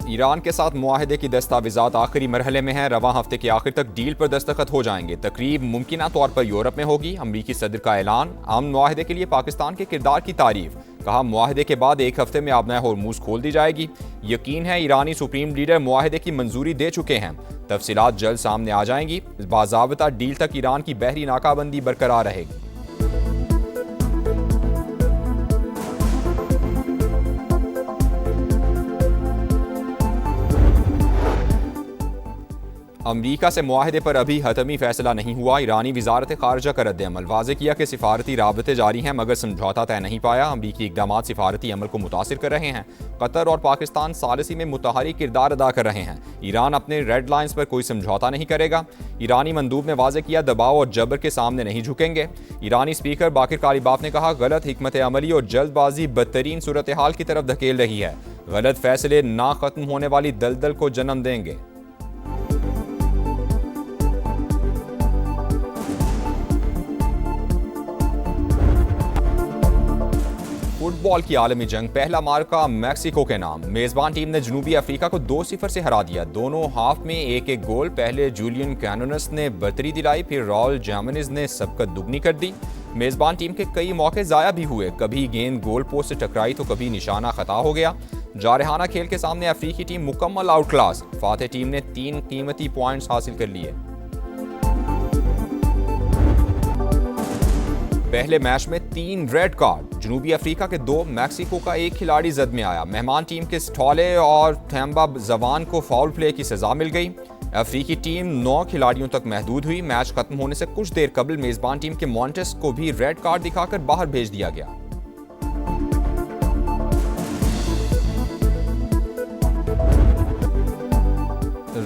Iran के साथ मुआहदे की दस्तावेजात आखिरी मरहले में हैं। रवां हफ्ते के आखिर तक डील पर दस्तखत हो जाएंगे। तकरीब मुमकिना तौर पर यूरोप में होगी। अमरीकी सदर का ऐलान। अमन मुआहदे के लिए पाकिस्तान के किरदार की तारीफ। कहा, मुआहदे के बाद एक हफ्ते में आबना होर्मुज खोल दी जाएगी। यकीन है ईरानी सुप्रीम लीडर मुआहदे की मंजूरी दे चुके हैं। तफसीलात जल्द सामने आ जाएंगी। बाज़ाब्ता डील तक ईरान की बहरी नाकाबंदी बरकरार रहेगी। अमरीका से मुआहदे पर अभी हतमी फैसला नहीं हुआ। ईरानी वजारत खारजा का रद्द-ए-अमल। वाज़े किया कि सिफारती राबते जारी हैं मगर समझौता तय नहीं पाया। अमरीकी इक़दामात सिफारती अमल को मुतासिर कर रहे हैं। कतर और पाकिस्तान सालिसी में मुतहरी किरदार अदा कर रहे हैं। ईरान अपने रेड लाइन्स पर कोई समझौता नहीं करेगा। ईरानी मंदूब ने वाज़े किया, दबाव और जबर के सामने नहीं झुकेंगे। ईरानी स्पीकर बाकिर कालिबाफ ने कहा, गलत हिकमत अमली और जल्दबाजी बदतरीन सूरत हाल की तरफ धकेल रही है। गलत फैसले ना खत्म होने वाली दलदल को जन्म देंगे। फुटबॉल की आलमी जंग, पहला मार्का मैक्सिको के नाम। मेजबान टीम ने जनूबी अफ्रीका को 2-0 से हरा दिया। दोनों हाफ में एक एक गोल। पहले जूलियन कैनोनस ने बर्तरी दिलाई, फिर राउल जामिनेज ने सबकत दुगनी कर दी। मेजबान टीम के कई मौके जाया भी हुए। कभी गेंद गोल पोस्ट से टकराई तो कभी निशाना खता हो गया। जारहाना खेल के सामने अफ्रीकी टीम मुकम्मल आउट क्लास। फातेह टीम ने 3 कीमती पॉइंट्स हासिल कर लिए। पहले मैच में 3 रेड कार्ड। जनूबी अफ्रीका के 2, मैक्सिको का 1 खिलाड़ी जद में आया। मेहमान टीम के स्टॉले और थैम्बा जवान को फाउल प्ले की सजा मिल गई। अफ्रीकी टीम 9 खिलाड़ियों तक महदूद हुई। मैच खत्म होने से कुछ देर कबल मेजबान टीम के मॉन्टेस को भी रेड कार्ड दिखाकर बाहर भेज दिया गया।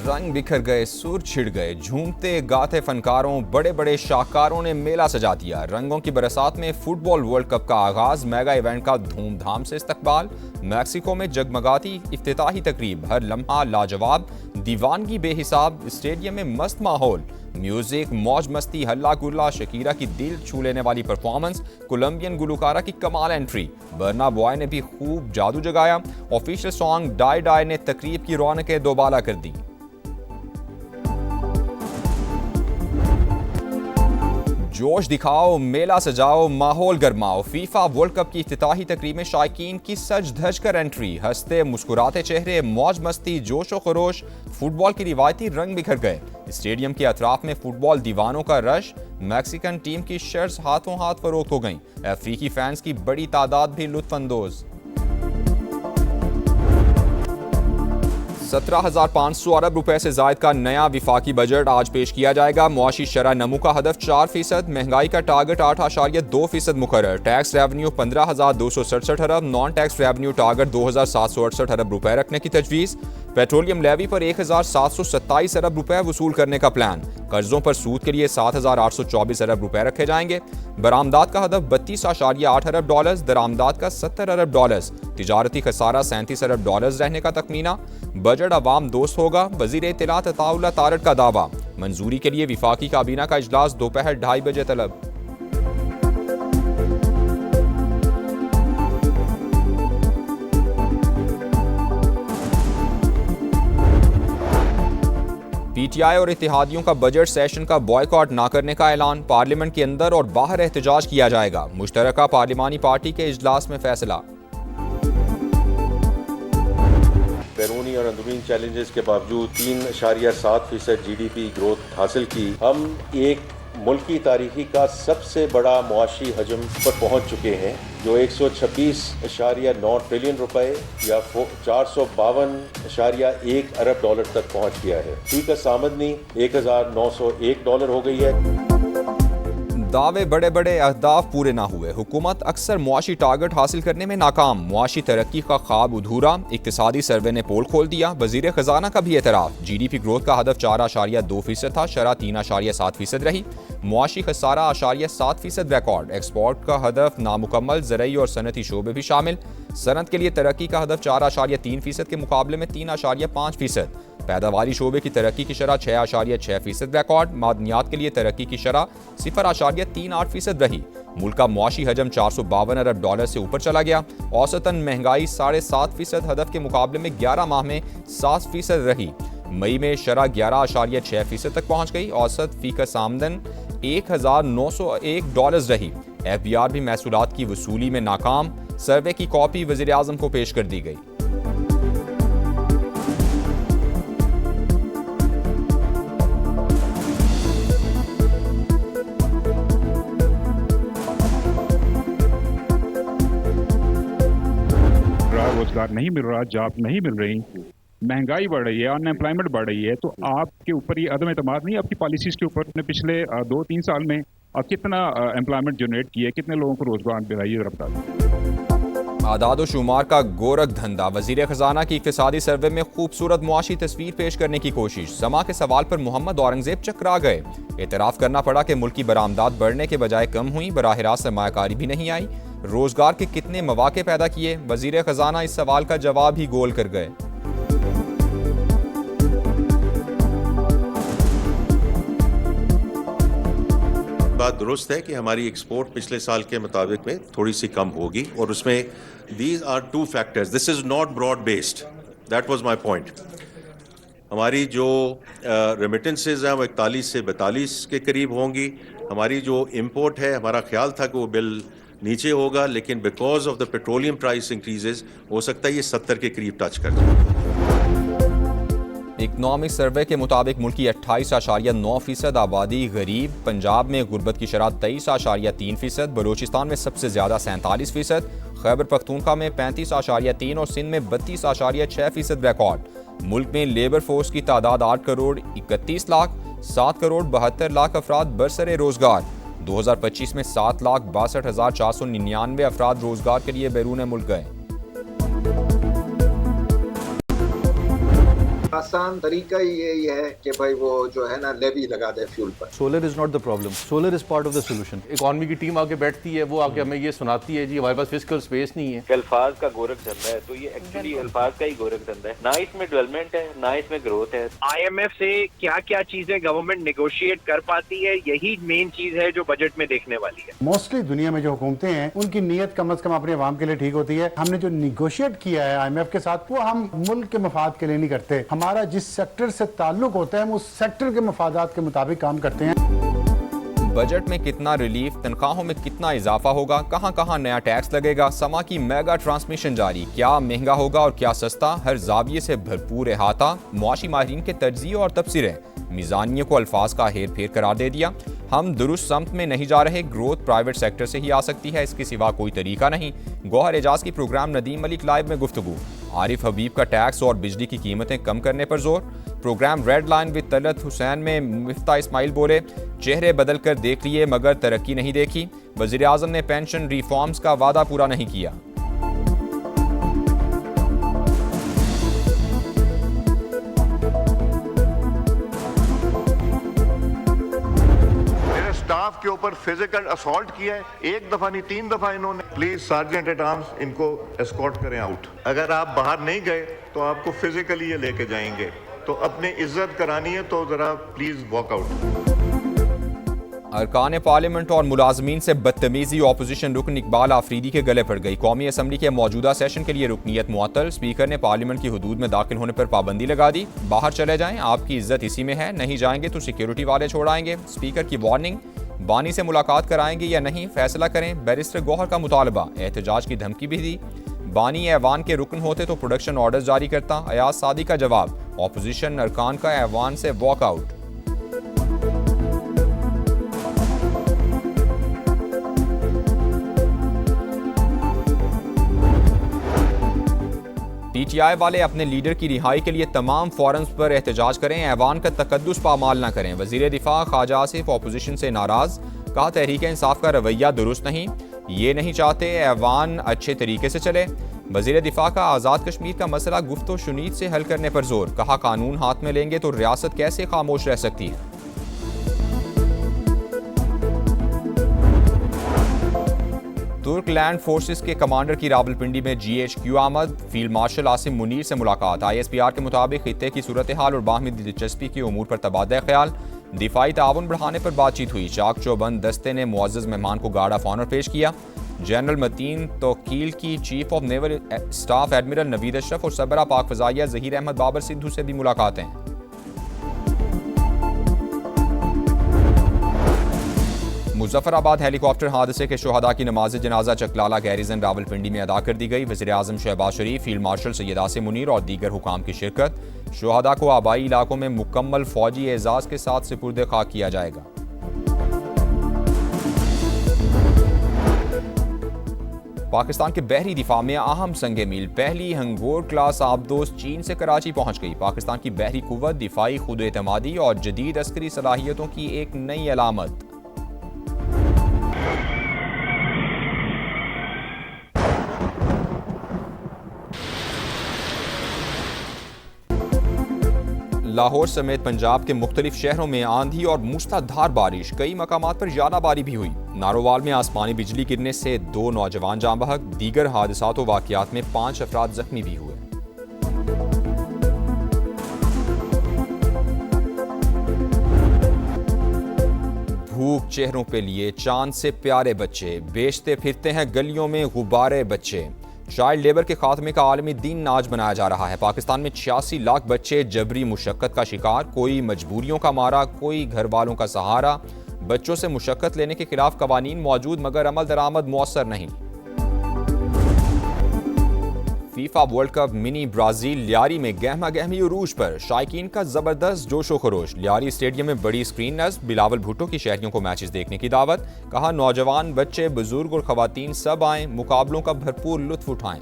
रंग बिखर गए, सुर छिड़ गए। झूमते गाते फनकारों, बड़े बड़े शाहकारों ने मेला सजा दिया। रंगों की बरसात में फुटबॉल वर्ल्ड कप का आगाज। मेगा इवेंट का धूमधाम से इस्तकबाल। मैक्सिको में जगमगाती इफ्तिताही तकरीब। हर लम्हा लाजवाब। दीवानगी बेहिसाब। स्टेडियम में मस्त माहौल। म्यूजिक, मौज मस्ती, हल्ला गुल्ला। शकीरा की दिल छू लेने वाली परफॉर्मेंस। कोलंबियन गुलकारा की कमाल एंट्री। बर्ना बॉय ने भी खूब जादू जगाया। ऑफिशियल सॉन्ग डाई डाई ने तकरीब की रौनकें दोबाला कर दी। जोश दिखाओ, मेला सजाओ, माहौल गरमाओ। फीफा वर्ल्ड कप की इफ्तिताही तकरीब में शायकीन की सज धज कर एंट्री। हंसते मुस्कुराते चेहरे, मौज मस्ती, जोशो खरोश। फुटबॉल की रिवायती रंग बिखर गए। स्टेडियम के अतराफ में फुटबॉल दीवानों का रश। मैक्सिकन टीम की शर्ट्स हाथों हाथ फरोख्त हो गईं। अफ्रीकी फैंस की बड़ी तादाद भी लुत्फानंदोज। 17,500 अरब रुपए से जायद का नया विफाकी बजट आज पेश किया जाएगा। मुआशी शरह नमू का हदफ 4%। महंगाई का टारगेट 8.2% मुकर्रर। टैक्स रेवेन्यू 15,267 अरब। नॉन टैक्स रेवेन्यू टारगेट 2,768 अरब रुपए रखने की तजवीज़। पेट्रोलियम लेवी पर 1,727 अरब रुपए वसूल करने का प्लान। कर्जों पर सूद के लिए 7,824 अरब रुपए रखे जाएंगे। बरामदात का हदफ 32.8 अरब डॉलर। दरामदात का 70 अरब डॉलर। तिजारती खसारा 37 अरब डॉलर रहने का तखमीना। बजट अवाम दोस्त होगा। वजीर इत्तलात अताउल्लाह तारड़ का दावा। मंजूरी के लिए विफाकी काबीना का इजलास दोपहर 2:30 बजे तलब। पीटीआई और इत्तेहादियों का बजट सेशन का बॉयकॉट ना करने का ऐलान। पार्लियामेंट के अंदर और बाहर एहतजाज किया जाएगा। मुश्तरका पार्लिमानी पार्टी के इजलास में फैसला। बैरूनी और अंदरूनी चैलेंजेस के बावजूद 3.7% GDP ग्रोथ हासिल की। हम एक मुल्क की तारीखी का सबसे बड़ा मुआशी हजम पर पहुंच चुके हैं, जो 126.9 ट्रिलियन रुपए या 452.1 अरब डॉलर तक पहुंच गया है। फी का आमदनी $1,901 हो गई है। दावे बड़े बड़े, अहदाफ पूरे ना हुए। हुकूमत अक्सर मुआशी टारगेट हासिल करने में नाकाम। मुआशी तरक्की का ख्वाब अधूरा। इक्तिसादी सर्वे ने पोल खोल दिया। वजीर खजाना का भी एतराफ। GDP ग्रोथ का हदफ 4.2% था। शरह 3.7% रही। मुआशी खसारा 8.7% रिकॉर्ड। एक्सपोर्ट का हदफ नामुकम्मल। ज़रई और सनती शोबे भी शामिल। सनत के लिए तरक्की का हदफ 4.3% के मुकाबले में 3.5%। पैदावारी शोबे की तरक्की की शरह 6.6% रिकॉर्ड। मादनियात के लिए तरक्की की शरह 0.38% रही। मुल्क का मुआशी हजम 452 अरब डॉलर से ऊपर चला गया। औसतन महंगाई 7.5% हदफ के मुकाबले में 11 माह में 7% रही। मई में शरह 11.6% तक पहुंच गई। औसत फीकस आमदन 1,901 डॉलर रही। FBR भी महसूलात की वसूली में नाकाम। सर्वे की कॉपी वज़ीर आज़म को पेश कर दी गई। रोजगार नहीं मिल रहा, जॉब नहीं मिल रही, महंगाई बढ़ रही है, अनएम्प्लॉयमेंट बढ़ रही है, तो आपके ऊपर ये अदम एतमाद नहीं आपकी पॉलिसीज के ऊपर? अपने पिछले 2-3 साल में कितना एम्प्लॉयमेंट जनरेट किया, कितने लोगों को रोजगार दिलाइए, जरा बता दें। आदाद व शुमार का गोरख धंधा। वजीर खजाना की इक्तिसादी सर्वे में खूबसूरत मुआशी तस्वीर पेश करने की कोशिश। समा के सवाल पर मोहम्मद औरंगजेब चकरा गए। एतराफ़ करना पड़ा कि मुल्क की बरामदात बढ़ने के बजाय कम हुई। बराह रास्त सरमायाकारी भी नहीं आई। रोजगार के कितने मौके पैदा किए? वजीर खजाना इस सवाल का जवाब ही गोल कर गए। बात दुरुस्त है कि हमारी एक्सपोर्ट पिछले साल के मुताबिक में थोड़ी सी कम होगी, और उसमें these are 2 factors. This is not broad based, that was my point. हमारी जो रेमिटेंसेज हैं वो 41 से 42 के करीब होंगी। हमारी जो इंपोर्ट है, हमारा ख्याल था कि वो बिल नीचे होगा, लेकिन because of the petroleum price increases हो सकता है ये 70 के करीब टच कर जाए। इकनॉमिक सर्वे के मुताबिक मुल्क की 28.9% आबादी गरीब। पंजाब में गुर्बत की शरह 23.3%, बलूचिस्तान में सबसे ज़्यादा 47%, खैबर पख्तूनख्वा में 35.3% और सिंध में 32.6% रिकॉर्ड। मुल्क में लेबर फोर्स की तादाद 8 करोड़ 31 लाख, 7 करोड़ 72 लाख अफराद बरसरे रोजगार। 2025 में 7,62,499 अफराद रोजगार के लिए बैरून मुल्क गए। आसान तरीका यही है कि भाई वो जो है ना लेवी लगा दे फ्यूल पर। Solar is not the problem, solar is part of the solution. Economy की टीम आके बैठती है, वो आके हमें ये सुनाती है जी हमारे पास फिजिकल स्पेस नहीं है। अल्फाज का गोरख धंधा है, तो ये एक्चुअली अल्फाज का ही गोरख धंधा है। ना इसमें डेवलपमेंट है, ना इसमें ग्रोथ है। IMF से क्या क्या चीजें गवर्नमेंट नेगोशिएट कर पाती है, यही मेन चीज है जो बजट में देखने वाली है। मोस्टली दुनिया में जो हुकूमतें हैं उनकी नीयत कम से कम अपने अवाम के लिए ठीक होती है। हमने जो निगोशिएट किया है IMF के साथ, वो हम मुल्क के मफाद के लिए नहीं करते। हमारा जिस सेक्टर से ताल्लुक होता है हम उस सेक्टर के मफादात के मुताबिक काम करते हैं। बजट में कितना रिलीफ, तनख्वाहों में कितना इजाफा होगा, कहां कहां नया टैक्स लगेगा, समा की मेगा ट्रांसमिशन जारी। क्या महंगा होगा और क्या सस्ता, हर जाविये से भरपूर अहाता। मुआशी माहिरीन के तज्ज़िये और तबसरे। मीज़ानिया को अल्फाज का हेर फेर करार दे दिया। हम दुरुस्त समत में नहीं जा रहे, ग्रोथ प्राइवेट सेक्टर से ही आ सकती है, इसके सिवा कोई तरीका नहीं। गौहर एजाज की प्रोग्राम नदीम मलिक लाइव में गुफ्तगू। आरिफ हबीब का टैक्स और बिजली की कीमतें कम करने पर जोर। Programme red line with Talat Hussain में मिफ्ता इस्माइल बोले, चेहरे बदल कर देख लिए मगर तरक्की नहीं देखी। वज़ीर आज़म ने पेंशन रिफॉर्म्स का वादा पूरा नहीं किया। स्टाफ के ऊपर फिजिकल असॉल्ट किया है, 1 दफा नहीं 3 दफा इन्होंने। प्लीज सार्जेंट एट आर्म्स इनको एस्कॉर्ट करें आउट। अगर आप बाहर नहीं गए तो आपको फिजिकली ये लेके जाएंगे, तो अपनी इज्जत करानी है तो जरा प्लीज वॉक आउट। अरकान पार्लियामेंट और मुलाजमीन से बदतमीजी। ऑपोजिशन रुकन इकबाल आफरीदी के गले पड़ गई। कौमी असम्बली के मौजूदा सेशन के लिए रुकनीत मुअत्तल। स्पीकर ने पार्लियामेंट की हुदूद में दाखिल होने पर पाबंदी लगा दी। बाहर चले जाएं, आपकी इज्जत इसी में है, नहीं जाएंगे तो सिक्योरिटी वाले छोड़ाएंगे। स्पीकर की वार्निंग। बानी से मुलाकात कराएंगे या नहीं फैसला करें, बैरिस्टर गौहर का मुतालबा। एहतजाज की धमकी भी दी। बानी ऐवान के रुकन होते तो प्रोडक्शन ऑर्डर जारी करता। अयाज सादी का जवाब। ऑपोजिशन अरकान का ऐवान से वॉकआउट। PTI वाले अपने लीडर की रिहाई के लिए तमाम फोरम्स पर एहतजाज करें, ऐवान का तकद्दुस पामाल न करें। वजीर दिफा ख्वाजा आसिफ ऑपोजिशन से नाराज। कहा तहरीक इंसाफ का रवैया दुरुस्त नहीं, ये नहीं चाहते ऐवान अच्छे तरीके से चले। वजीर दिफा का आज़ाद कश्मीर का मसला गुफ्तो शुनीद से हल करने पर जोर। कहा कानून हाथ में लेंगे तो रियासत कैसे खामोश रह सकती है। तुर्क लैंड फोर्सेस के कमांडर की रावलपिंडी में GHQ आमद। फील्ड मार्शल आसिम मुनीर से मुलाकात। ISPR के मुताबिक खित्ते की सूरत हाल और बाहमी दिलचस्पी के उमूर पर तबादला ख्याल। दिफाई ताउन बढ़ाने पर बातचीत हुई। चाक चौबंद दस्ते ने मुअज़्ज़ज़ मेहमान को गार्ड ऑफ ऑनर पेश किया। जनरल मतीन तौकील की chief of naval staff admiral Naveed Ashraf और सरबरा पाक फ़ज़ाइया ज़हीर अहमद बाबर सिद्धू से भी मुलाकातें। मुजफ्फराबाद हेलीकॉप्टर हादसे के शुहदा की नमाज जनाजा चकलाला गैरिजन रावलपिंडी में अदा कर दी गई। वज़ीर आज़म शहबाज शरीफ, फील्ड मार्शल सैयद आसिम मुनीर और दीगर हुकाम की शिरकत। शुहदा को आबाई इलाकों में मुकम्मल फौजी एजाज के साथ सुपुर्द खाक किया जाएगा। पाकिस्तान के बहरी दिफा में अहम संगे मील। पहली हंगोर क्लास आबदोज चीन से कराची पहुंच गई। पाकिस्तान की बहरी कुव्वत, दिफाई खुद एतमादी और जदीद अस्करी सलाहियतों की एक नई अलामत। लाहौर समेत पंजाब के मुख्तलिफ शहरों में आंधी और मूसलाधार बारिश। कई मकामात पर ज़्यादाबारी भी हुई। नारोवाल में आसमानी बिजली गिरने से 2 नौजवान जाँ बहक। दीगर हादसात व वाक़यात में 5 अफराद जख्मी भी हुए। भूख चेहरों पे लिए चांद से प्यारे बच्चे, बेचते फिरते हैं गलियों में गुब्बारे बच्चे। चाइल्ड लेबर के खात्मे का आलमी दिन आज मनाया जा रहा है। पाकिस्तान में 86 लाख बच्चे जबरी मुशक्कत का शिकार। कोई मजबूरियों का मारा, कोई घर वालों का सहारा। बच्चों से मुशक्कत लेने के खिलाफ कवानीन मौजूद मगर अमल दरामद मुअस्सर नहीं। FIFA world cup mini Brazil Lyari में गहमा गहमी उरूज पर। शायकीन का जबरदस्त जोशो खरोश। लियारी स्टेडियम में बड़ी स्क्रीन नस्ब। बिलावल भुट्टो की शहरियों को मैचेस देखने की दावत। कहा नौजवान, बच्चे, बुजुर्ग और खवातीन सब आएं, मुकाबलों का भरपूर लुत्फ उठाएं।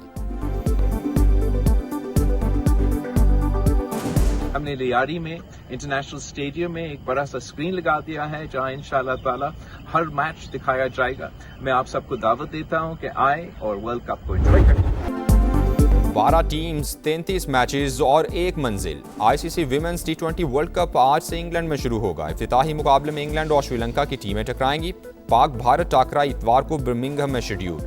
हमने लियारी में इंटरनेशनल स्टेडियम में एक बड़ा सा स्क्रीन लगा दिया है जहां इंशाल्लाह ताला हर मैच दिखाया जाएगा। मैं आप सबको दावत देता हूं कि आए और वर्ल्ड कप को एंजॉय करें। 12 टीम्स, 33 मैचेस और एक मंजिल। ICC women's T20 world cup आज से इंग्लैंड में शुरू होगा। इफ्तिताही मुकाबले में इंग्लैंड और श्रीलंका की टीमें टकराएंगी। पाक भारत टाकरा इतवार को बर्मिंघम में शेड्यूल।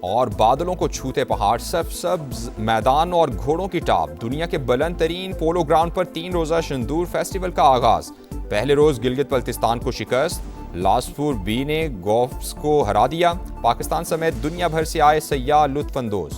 और बादलों को छूते पहाड़, सब्ज मैदान और घोड़ों की टाप। दुनिया के बुलंद तरीन पोलो ग्राउंड पर 3 रोजा शंदूर फेस्टिवल का आगाज। पहले रोज गिलगित बल्तिस्तान को शिकस्त। लासपुर बी ने गोफ्स को हरा दिया। पाकिस्तान समेत दुनिया भर से आए सयाह लुत्फ अंदोज।